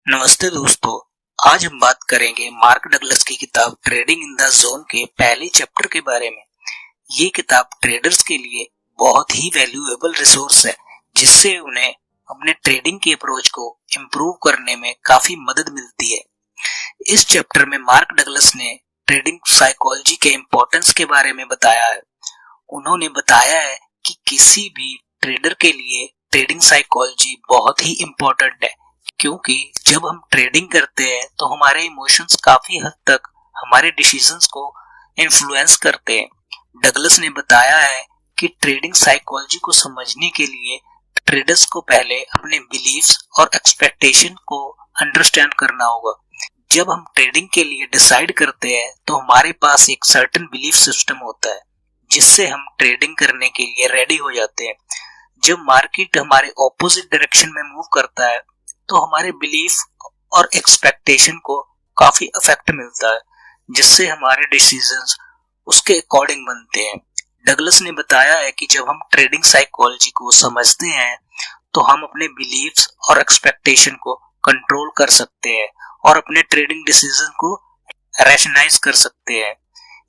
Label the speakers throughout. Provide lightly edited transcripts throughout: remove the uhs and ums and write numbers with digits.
Speaker 1: नमस्ते दोस्तों। आज हम बात करेंगे मार्क डगलस की किताब ट्रेडिंग इन द जोन के पहले चैप्टर के बारे में। ये किताब ट्रेडर्स के लिए बहुत ही वैल्यूएबल रिसोर्स है, जिससे उन्हें अपने ट्रेडिंग की अप्रोच को इम्प्रूव करने में काफी मदद मिलती है। इस चैप्टर में मार्क डगलस ने ट्रेडिंग साइकोलॉजी के इम्पोर्टेंस के बारे में बताया है। उन्होंने बताया है कि किसी भी ट्रेडर के लिए ट्रेडिंग साइकोलॉजी बहुत ही इम्पोर्टेंट है, क्योंकि जब हम ट्रेडिंग करते हैं तो हमारे इमोशंस काफी हद तक हमारे डिसीजंस को इन्फ्लुएंस करते हैं। डगलस ने बताया है कि ट्रेडिंग साइकोलॉजी को समझने के लिए ट्रेडर्स को पहले अपने बिलीफ्स और एक्सपेक्टेशन को अंडरस्टैंड करना होगा। जब हम ट्रेडिंग के लिए डिसाइड करते हैं तो हमारे पास एक सर्टेन बिलीफ सिस्टम होता है, जिससे हम ट्रेडिंग करने के लिए रेडी हो जाते हैं। जब मार्केट हमारे ऑपोजिट डायरेक्शन में मूव करता है तो हमारे बिलीफ और एक्सपेक्टेशन को काफी इफेक्ट मिलता है, जिससे हमारे डिसीजंस उसके अकॉर्डिंग बनते हैं। डगलस ने बताया है कि जब हम ट्रेडिंग साइकोलॉजी को समझते हैं तो हम अपने बिलीफ्स और एक्सपेक्टेशन को कंट्रोल कर सकते हैं और अपने ट्रेडिंग डिसीजन को रैशनलाइज कर सकते हैं।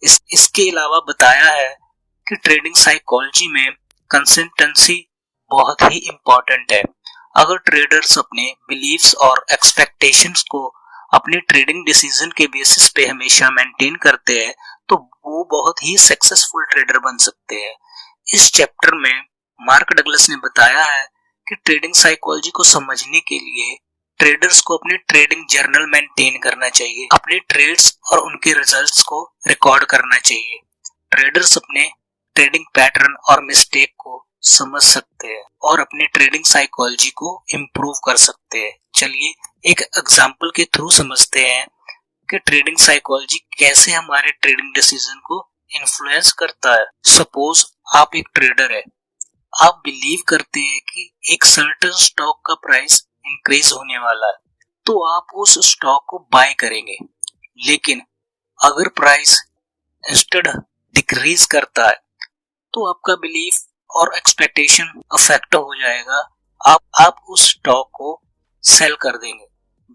Speaker 1: इसके अलावा बताया है कि ट्रेडिंग साइकोलॉजी में कंसिस्टेंसी बहुत ही इम्पोर्टेंट है। अगर ट्रेडर्स अपने बिलीफ्स और एक्सपेक्टेशंस को अपने ट्रेडिंग डिसीजन के बेसिस पे हमेशा मेंटेन करते हैं तो वो बहुत ही सक्सेसफुल ट्रेडर बन सकते हैं। इस चैप्टर में मार्क डगलस ने बताया है कि ट्रेडिंग साइकोलॉजी को समझने के लिए ट्रेडर्स को अपने ट्रेडिंग जर्नल मेंटेन करना चाहिए, अपने ट्रेड्स और उनके रिजल्ट्स को रिकॉर्ड करना चाहिए। ट्रेडर्स अपने ट्रेडिंग पैटर्न और मिस्टेक को समझ सकते हैं और अपने ट्रेडिंग साइकोलॉजी को इम्प्रूव कर सकते हैं। चलिए एक एग्जांपल के थ्रू समझते हैं कि ट्रेडिंग साइकोलॉजी कैसे हमारे ट्रेडिंग डिसीजन को इन्फ्लुएंस करता है। सपोज आप एक ट्रेडर है, आप बिलीव करते हैं कि एक सर्टेन स्टॉक का प्राइस इंक्रीज होने वाला है, तो आप उस स्टॉक को बाय करेंगे। लेकिन अगर प्राइस इंस्टेड डिक्रीज करता है तो आपका बिलीफ और एक्सपेक्टेशन अफेक्ट हो जाएगा। आप उस स्टॉक को सेल कर देंगे,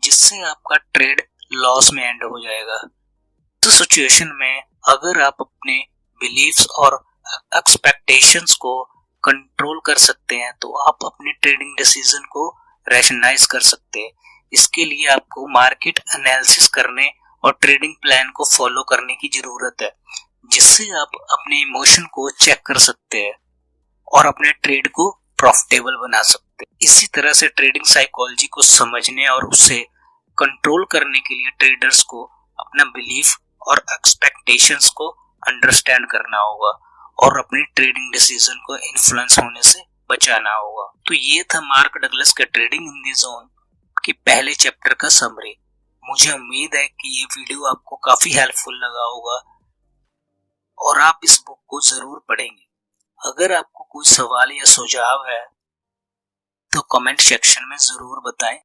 Speaker 1: जिससे आपका ट्रेड लॉस में एंड हो जाएगा। तो सिचुएशन में अगर आप अपने बिलीफ्स और एक्सपेक्टेशंस को कंट्रोल कर सकते हैं तो आप अपने ट्रेडिंग डिसीजन को रैशनलाइज कर सकते हैं। इसके लिए आपको मार्केट एनालिसिस करने और ट्रेडिंग प्लान को फॉलो करने की जरूरत है, जिससे आप अपने इमोशन को चेक कर सकते हैं और अपने ट्रेड को प्रॉफिटेबल बना सकते हैं। इसी तरह से ट्रेडिंग साइकोलॉजी को समझने और उसे कंट्रोल करने के लिए ट्रेडर्स को अपना बिलीफ और एक्सपेक्टेशंस को अंडरस्टैंड करना होगा और अपनी ट्रेडिंग डिसीजन को इन्फ्लुएंस होने से बचाना होगा। तो ये था मार्क डगलस का ट्रेडिंग इन द जोन के पहले चैप्टर का समरी। मुझे उम्मीद है कि ये वीडियो आपको काफी हेल्पफुल लगा होगा और आप इस बुक को जरूर पढ़ेंगे। अगर आपको कोई सवाल या सुझाव है तो कमेंट सेक्शन में जरूर बताएं।